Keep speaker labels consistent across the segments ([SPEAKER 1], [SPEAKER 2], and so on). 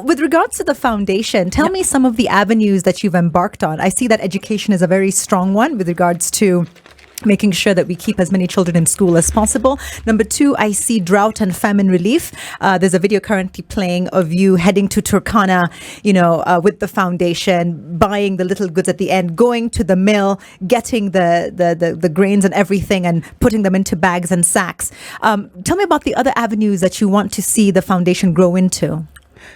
[SPEAKER 1] With regards to the foundation, tell me some of the avenues that you've embarked on. I see that education is a very strong one with regards to making sure that we keep as many children in school as possible. Number 2, I see drought and famine relief. There's a video currently playing of you heading to Turkana, with the foundation, buying the little goods at the end, going to the mill, getting the grains and everything and putting them into bags and sacks. Tell me about the other avenues that you want to see the foundation grow into.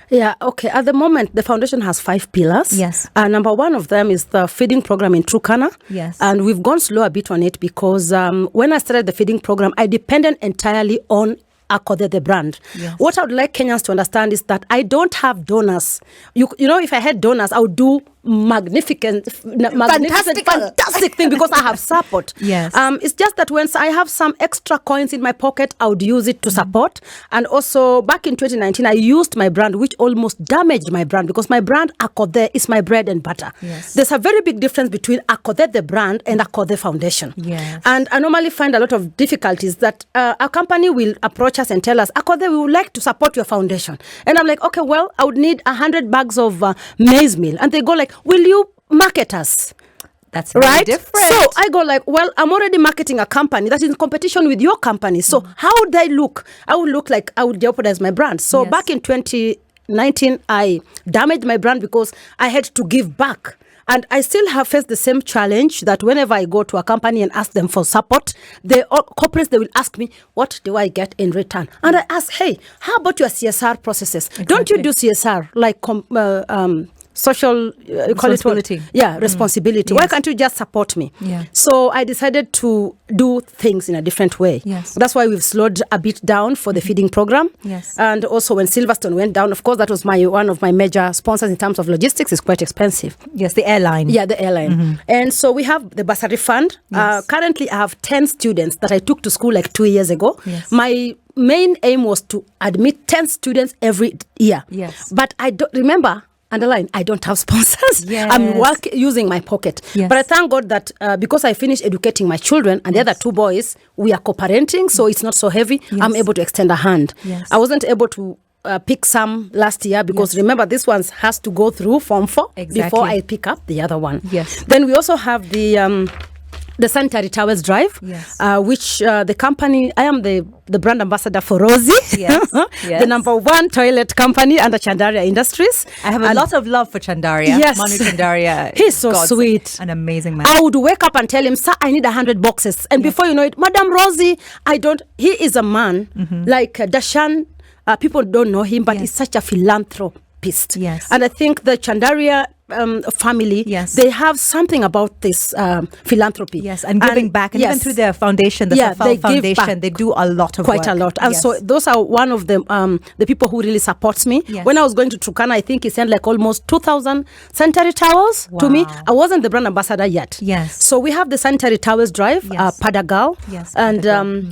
[SPEAKER 2] Yeah, okay. At the moment, the foundation has 5 pillars.
[SPEAKER 1] Yes.
[SPEAKER 2] Number 1 of them is the feeding program in Turkana.
[SPEAKER 1] Yes.
[SPEAKER 2] And we've gone slow a bit on it because when I started the feeding program, I depended entirely on Akothee, the brand.
[SPEAKER 1] Yes.
[SPEAKER 2] What I would like Kenyans to understand is that I don't have donors. If I had donors, I would do fantastic thing because I have support.
[SPEAKER 1] Yes.
[SPEAKER 2] It's just that when I have some extra coins in my pocket, I would use it to support. And also back in 2019, I used my brand, which almost damaged my brand because my brand Akothee is my bread and butter.
[SPEAKER 1] Yes.
[SPEAKER 2] There's a very big difference between Akothee, the brand, and Akothee Foundation.
[SPEAKER 1] Yes.
[SPEAKER 2] And I normally find a lot of difficulties that a company will approach us and tell us, Akothee, we would like to support your foundation. And I'm like, okay, well, I would need 100 bags of maize meal. And they go like, will you market us?
[SPEAKER 1] That's very
[SPEAKER 2] right?
[SPEAKER 1] different.
[SPEAKER 2] So I go like, well, I'm already marketing a company that is in competition with your company. So how would I look? I would look like I would jeopardize my brand. So back in 2019, I damaged my brand because I had to give back. And I still have faced the same challenge that whenever I go to a company and ask them for support, corporates, they will ask me, what do I get in return? And I ask, hey, how about your CSR processes? Exactly. Don't you do CSR like social
[SPEAKER 1] responsibility?
[SPEAKER 2] Responsibility.
[SPEAKER 1] Yes.
[SPEAKER 2] Why can't you just support me?
[SPEAKER 1] Yeah.
[SPEAKER 2] So I decided to do things in a different way.
[SPEAKER 1] Yes.
[SPEAKER 2] That's why we've slowed a bit down for the feeding program.
[SPEAKER 1] Yes.
[SPEAKER 2] And also when Silverstone went down, of course, that was one of my major sponsors in terms of logistics. It's quite expensive.
[SPEAKER 1] Yes, the airline.
[SPEAKER 2] Yeah, the airline. And so we have the bursary fund.
[SPEAKER 1] Yes.
[SPEAKER 2] Currently, I have 10 students that I took to school like 2 years ago.
[SPEAKER 1] Yes.
[SPEAKER 2] My main aim was to admit 10 students every year.
[SPEAKER 1] Yes.
[SPEAKER 2] But I don't remember. Underline, I don't have sponsors.
[SPEAKER 1] Yes.
[SPEAKER 2] I'm using my pocket.
[SPEAKER 1] Yes.
[SPEAKER 2] But I thank God that because I finished educating my children and the other 2 boys, we are co-parenting, so it's not so heavy.
[SPEAKER 1] Yes.
[SPEAKER 2] I'm able to extend a hand.
[SPEAKER 1] Yes.
[SPEAKER 2] I wasn't able to pick some last year because remember, this one has to go through Form 4 before I pick up the other one.
[SPEAKER 1] Yes.
[SPEAKER 2] Then we also have the sanitary towels drive,
[SPEAKER 1] yes.
[SPEAKER 2] Which the company, I am the brand ambassador for Rosie,
[SPEAKER 1] yes. Yes.
[SPEAKER 2] the number 1 toilet company under Chandaria Industries.
[SPEAKER 1] I have a lot of love for Chandaria.
[SPEAKER 2] Yes.
[SPEAKER 1] Manu Chandaria.
[SPEAKER 2] He's so sweet.
[SPEAKER 1] An amazing man.
[SPEAKER 2] I would wake up and tell him, sir, I need 100 boxes. And before you know it, Madam Rosie, he is a man like Dashan. People don't know him, but he's such a philanthropist.
[SPEAKER 1] Yes.
[SPEAKER 2] And I think the Chandaria family, they have something about this philanthropy.
[SPEAKER 1] Yes, and giving back. And even through their foundation, the Safal Foundation, they do a lot of
[SPEAKER 2] quite
[SPEAKER 1] work.
[SPEAKER 2] a lot. And so those are one of the people who really supports me.
[SPEAKER 1] Yes.
[SPEAKER 2] When I was going to Turkana, I think he sent like almost 2,000 sanitary towels to me. I wasn't the brand ambassador yet.
[SPEAKER 1] Yes.
[SPEAKER 2] So we have the sanitary towels drive, Padagal.
[SPEAKER 1] Yes.
[SPEAKER 2] And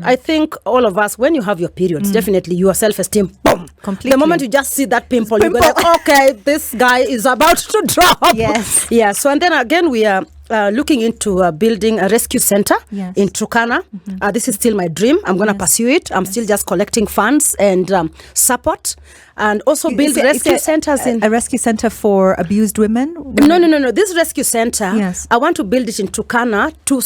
[SPEAKER 2] I think all of us, when you have your periods, definitely your self-esteem, boom.
[SPEAKER 1] Completely.
[SPEAKER 2] The moment you just see that pimple, you go like, okay, this guy is about to drop.
[SPEAKER 1] Yes.
[SPEAKER 2] Yeah. So and then again, we are looking into building a rescue center in Turkana. This is still my dream. I'm going to pursue it. I'm still just collecting funds and support, and also build rescue centers in
[SPEAKER 1] a rescue center for abused women.
[SPEAKER 2] No. This rescue center, I want to build it in Turkana to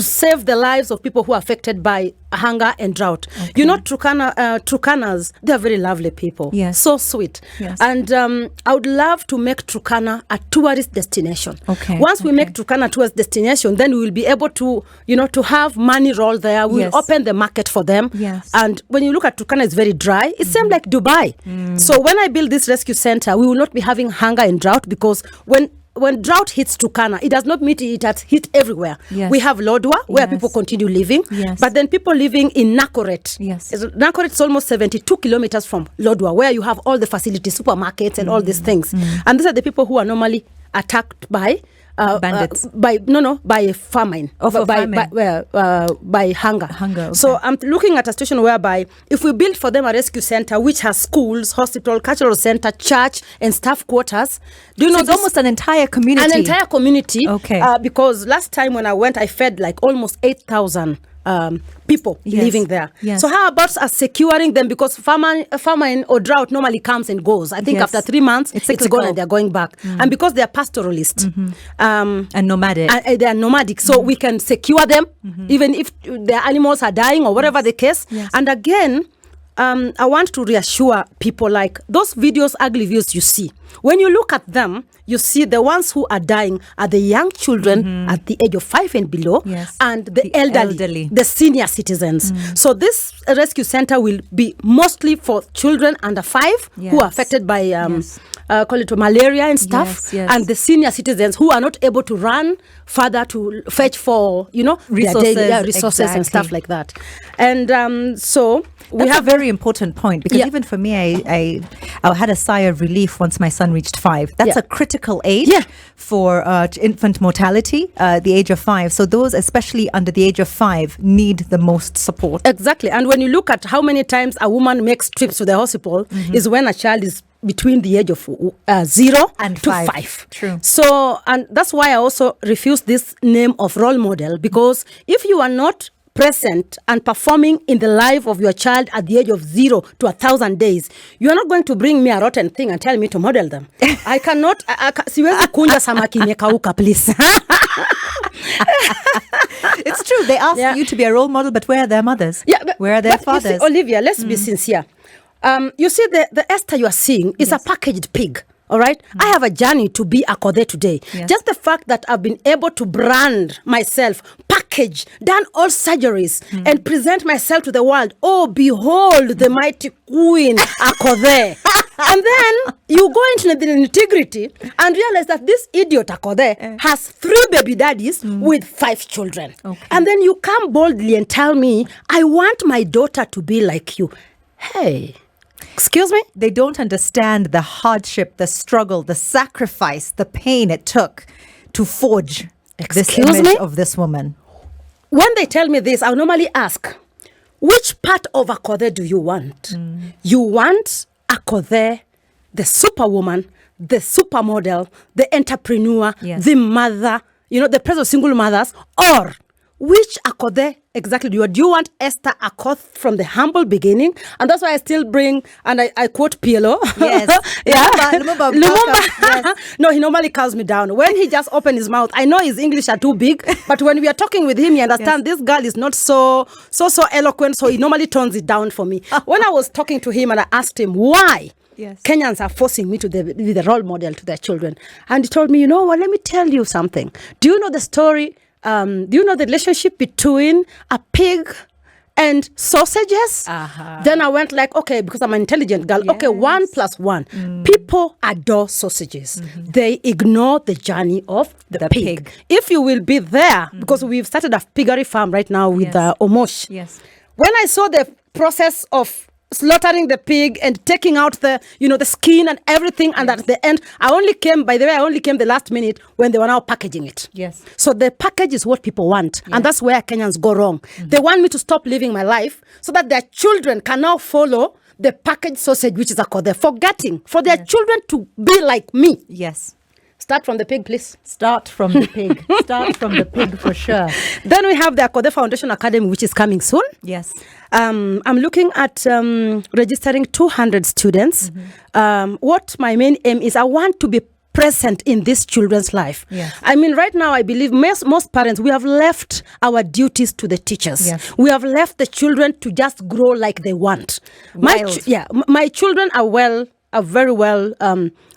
[SPEAKER 2] save the lives of people who are affected by hunger and drought. Okay. You know, Turkanas, they are very lovely people.
[SPEAKER 1] Yes.
[SPEAKER 2] So sweet.
[SPEAKER 1] Yes.
[SPEAKER 2] And I would love to make Turkana a tourist destination.
[SPEAKER 1] Okay.
[SPEAKER 2] Once we make Turkana a tourist destination, then we will be able to, to have money roll there. We'll open the market for them.
[SPEAKER 1] Yes.
[SPEAKER 2] And when you look at Turkana, it's very dry. It's same like Dubai. So when I build this rescue center, we will not be having hunger and drought because when drought hits Turkana, it does not mean it has hit everywhere.
[SPEAKER 1] Yes.
[SPEAKER 2] We have Lodwar, where people continue living.
[SPEAKER 1] Yes.
[SPEAKER 2] But then people living in Nakoret.
[SPEAKER 1] Yes.
[SPEAKER 2] Nakoret is almost 72 kilometers from Lodwar, where you have all the facilities, supermarkets, and all these things. And these are the people who are normally attacked by
[SPEAKER 1] bandits.
[SPEAKER 2] By famine. By hunger.
[SPEAKER 1] Okay.
[SPEAKER 2] So I'm looking at a situation whereby if we build for them a rescue center which has schools, hospital, cultural center, church, and staff quarters,
[SPEAKER 1] it's almost an entire community.
[SPEAKER 2] An entire community.
[SPEAKER 1] Okay.
[SPEAKER 2] Because last time when I went, I fed like almost 8,000 people
[SPEAKER 1] Yes.
[SPEAKER 2] living there.
[SPEAKER 1] Yes.
[SPEAKER 2] So how about us securing them? Because famine or drought normally comes and goes. I think
[SPEAKER 1] Yes.
[SPEAKER 2] after 3 months, it's
[SPEAKER 1] cyclical.
[SPEAKER 2] gone and they're going back. And because they're pastoralists,
[SPEAKER 1] And nomadic.
[SPEAKER 2] they are nomadic, so we can secure them even if their animals are dying or whatever the case.
[SPEAKER 1] Yes.
[SPEAKER 2] And again, I want to reassure people, like those videos, ugly views you see, when you look at them, you see the ones who are dying are the young children at the age of 5 and below,
[SPEAKER 1] Yes.
[SPEAKER 2] and the elderly, the senior citizens. So this rescue center will be mostly for children under 5 who are
[SPEAKER 1] Yes.
[SPEAKER 2] affected by
[SPEAKER 1] Yes.
[SPEAKER 2] call it malaria and stuff,
[SPEAKER 1] Yes, yes.
[SPEAKER 2] and the senior citizens who are not able to run further to fetch for their
[SPEAKER 1] Resources,
[SPEAKER 2] daily, resources and stuff
[SPEAKER 1] exactly.
[SPEAKER 2] like that. And so we
[SPEAKER 1] That's
[SPEAKER 2] have
[SPEAKER 1] a very important point, because
[SPEAKER 2] Yeah.
[SPEAKER 1] even for me, I had a sigh of relief once my son reached 5. That's
[SPEAKER 2] Yeah.
[SPEAKER 1] a critical age
[SPEAKER 2] Yeah.
[SPEAKER 1] for infant mortality, the age of 5. So those, especially under the age of 5, need the most support.
[SPEAKER 2] Exactly. And when you look at how many times a woman makes trips to the hospital, is when a child is between the age of 0
[SPEAKER 1] And
[SPEAKER 2] to
[SPEAKER 1] 5.
[SPEAKER 2] 5.
[SPEAKER 1] True.
[SPEAKER 2] So, and that's why I also refuse this name of role model, because if you are not present and performing in the life of your child at the age of 0 to 1,000 days, you are not going to bring me a rotten thing and tell me to model them. I cannot. Siwezi kunja samaki imekauka, please.
[SPEAKER 1] It's true. They ask
[SPEAKER 2] Yeah.
[SPEAKER 1] you to be a role model, but where are their mothers?
[SPEAKER 2] But,
[SPEAKER 1] where are their
[SPEAKER 2] but you see,
[SPEAKER 1] fathers?
[SPEAKER 2] Olivia, let's be sincere. You see, the Esther you are seeing is a packaged pig. All right. I have a journey to be Akothee today.
[SPEAKER 1] Yes.
[SPEAKER 2] Just the fact that I've been able to brand myself, package, done all surgeries, and present myself to the world. Oh, behold the mighty queen Akothee. And then you go into the integrity and realize that this idiot Akothee has 3 baby daddies with 5 children.
[SPEAKER 1] Okay.
[SPEAKER 2] And then you come boldly and tell me, I want my daughter to be like you. Hey, excuse me?
[SPEAKER 1] They don't understand the hardship, the struggle, the sacrifice, the pain it took to forge this
[SPEAKER 2] Excuse
[SPEAKER 1] image
[SPEAKER 2] me?
[SPEAKER 1] of this woman.
[SPEAKER 2] When they tell me this, I'll normally ask, which part of Akothee do you want? You want Akothee, the superwoman, the supermodel, the entrepreneur,
[SPEAKER 1] Yes.
[SPEAKER 2] the mother, the presence of single mothers, or which Akothee exactly do you want? Do you want Esther Akoth from the humble beginning? And that's why I still bring, and I quote PLO.
[SPEAKER 1] Yes. Lumumba, yes.
[SPEAKER 2] No, he normally calms me down. When he just opened his mouth, I know his English are too big, but when we are talking with him, he understands this girl is not so eloquent, so he normally tones it down for me. When I was talking to him and I asked him why
[SPEAKER 1] Yes.
[SPEAKER 2] Kenyans are forcing me to be the role model to their children, and he told me, let me tell you something. Do you know the story? Do you know the relationship between a pig and sausages? Then I went like, okay, because I'm an intelligent girl. Okay, 1 + 1. People adore sausages. They ignore the journey of the pig. If you will be there, because we've started a piggery farm right now with Omosh.
[SPEAKER 1] Yes.
[SPEAKER 2] When I saw the process of slaughtering the pig and taking out the skin and everything, and at the end, I only came the last minute when they were now packaging it.
[SPEAKER 1] Yes.
[SPEAKER 2] So the package is what people want, and that's where Kenyans go wrong. They want me to stop living my life so that their children can now follow the packaged sausage, which is Akothee, forgetting for their children to be like me.
[SPEAKER 1] Yes.
[SPEAKER 2] Start from the pig, please.
[SPEAKER 1] Start from the pig. Start from the pig for sure.
[SPEAKER 2] Then we have the Akothee Foundation Academy, which is coming soon.
[SPEAKER 1] Yes.
[SPEAKER 2] I'm looking at registering 200 students. What my main aim is, I want to be present in these children's life.
[SPEAKER 1] Yes.
[SPEAKER 2] I mean, right now, I believe most parents, we have left our duties to the teachers.
[SPEAKER 1] Yes.
[SPEAKER 2] We have left the children to just grow like they want.
[SPEAKER 1] Wild.
[SPEAKER 2] My children are very well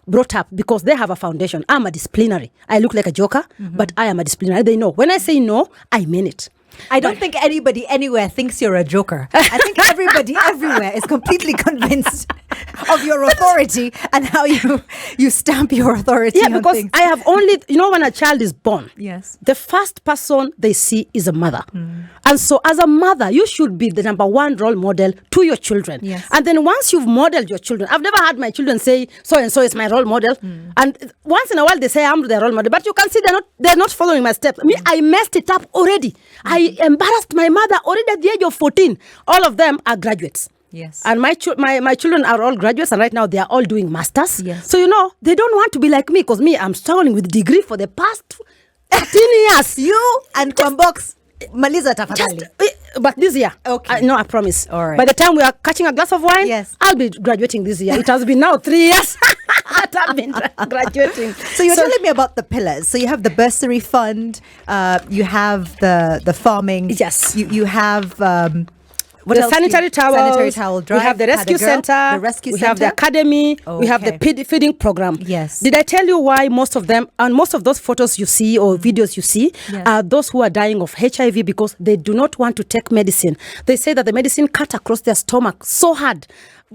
[SPEAKER 2] brought up because they have a foundation. I'm a disciplinary. I look like a joker, but I am a disciplinary. They know. When I say no, I mean it.
[SPEAKER 1] I don't think anybody anywhere thinks you're a joker. I think everybody everywhere is completely convinced of your authority and how you stamp your authority on
[SPEAKER 2] because
[SPEAKER 1] things.
[SPEAKER 2] I have only, when a child is born,
[SPEAKER 1] Yes.
[SPEAKER 2] the first person they see is a mother. And so as a mother, you should be the number 1 role model to your children.
[SPEAKER 1] Yes.
[SPEAKER 2] And then once you've modeled your children, I've never had my children say, so-and-so is my role model. And once in a while, they say, I'm the role model. But you can see they're not following my steps. Me, I messed it up already. I embarrassed my mother already at the age of 14. All of them are graduates.
[SPEAKER 1] Yes.
[SPEAKER 2] And my children are all graduates, and right now they are all doing masters.
[SPEAKER 1] Yes.
[SPEAKER 2] So, they don't want to be like me, because me, I'm struggling with degree for the past 13 years.
[SPEAKER 1] You and Kwambox Maliza tafadhali.
[SPEAKER 2] But this year,
[SPEAKER 1] Okay.
[SPEAKER 2] no, I promise.
[SPEAKER 1] All right.
[SPEAKER 2] By the time we are catching a glass of wine,
[SPEAKER 1] Yes.
[SPEAKER 2] I'll be graduating this year. It has been now 3 years that I've been graduating.
[SPEAKER 1] So you're telling me about the pillars. So you have the bursary fund, you have the farming.
[SPEAKER 2] Yes.
[SPEAKER 1] You have what
[SPEAKER 2] The
[SPEAKER 1] else?
[SPEAKER 2] sanitary towels.
[SPEAKER 1] Sanitary towel drive.
[SPEAKER 2] We have the rescue center.
[SPEAKER 1] The rescue
[SPEAKER 2] we
[SPEAKER 1] center.
[SPEAKER 2] have the academy. We have the
[SPEAKER 1] Okay.
[SPEAKER 2] feeding program.
[SPEAKER 1] Yes.
[SPEAKER 2] Did I tell you why most of them and most of those photos you see or videos you see
[SPEAKER 1] Yes.
[SPEAKER 2] are those who are dying of HIV because they do not want to take medicine. They say that the medicine cut across their stomach so hard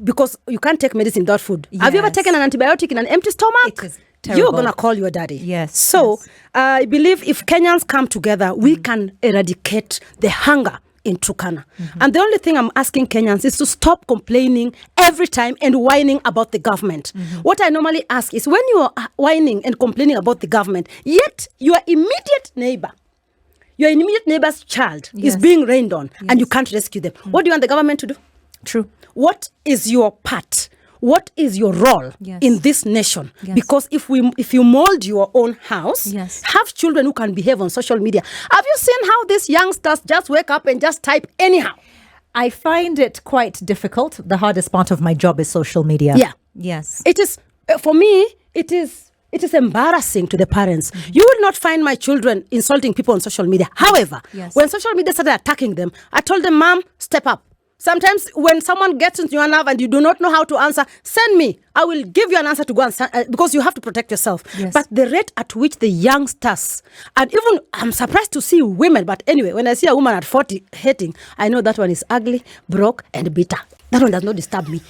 [SPEAKER 2] because you can't take medicine without food. Have you ever
[SPEAKER 1] Yes.
[SPEAKER 2] taken an antibiotic in an empty stomach?
[SPEAKER 1] It is
[SPEAKER 2] You're
[SPEAKER 1] terrible.
[SPEAKER 2] going to call your daddy.
[SPEAKER 1] Yes,
[SPEAKER 2] So
[SPEAKER 1] yes.
[SPEAKER 2] I believe if Kenyans come together, we can eradicate the hunger in Turkana. And the only thing I'm asking Kenyans is to stop complaining every time and whining about the government. What I normally ask is when you are whining and complaining about the government, yet your immediate neighbor, your immediate neighbor's child
[SPEAKER 1] Yes.
[SPEAKER 2] is being rained on and you
[SPEAKER 1] Yes.
[SPEAKER 2] can't rescue them. What do you want the government to do?
[SPEAKER 1] True.
[SPEAKER 2] What is your part? What is your role
[SPEAKER 1] Yes.
[SPEAKER 2] in this nation?
[SPEAKER 1] Yes.
[SPEAKER 2] Because if you mold your own house,
[SPEAKER 1] Yes.
[SPEAKER 2] have children who can behave on social media. Have you seen how these youngsters just wake up and just type anyhow?
[SPEAKER 1] I find it quite difficult. The hardest part of my job is social media.
[SPEAKER 2] Yeah.
[SPEAKER 1] Yes.
[SPEAKER 2] It is, for me, it is embarrassing to the parents. You will not find my children insulting people on social media. However,
[SPEAKER 1] Yes.
[SPEAKER 2] when social media started attacking them, I told them, Mom, step up. Sometimes when someone gets into your nerve and you do not know how to answer, send me. I will give you an answer to go and because you have to protect yourself.
[SPEAKER 1] Yes.
[SPEAKER 2] But the rate at which the youngsters, and even I'm surprised to see women, but anyway, when I see a woman at 40 hating, I know that one is ugly, broke, and bitter. That one does not disturb me.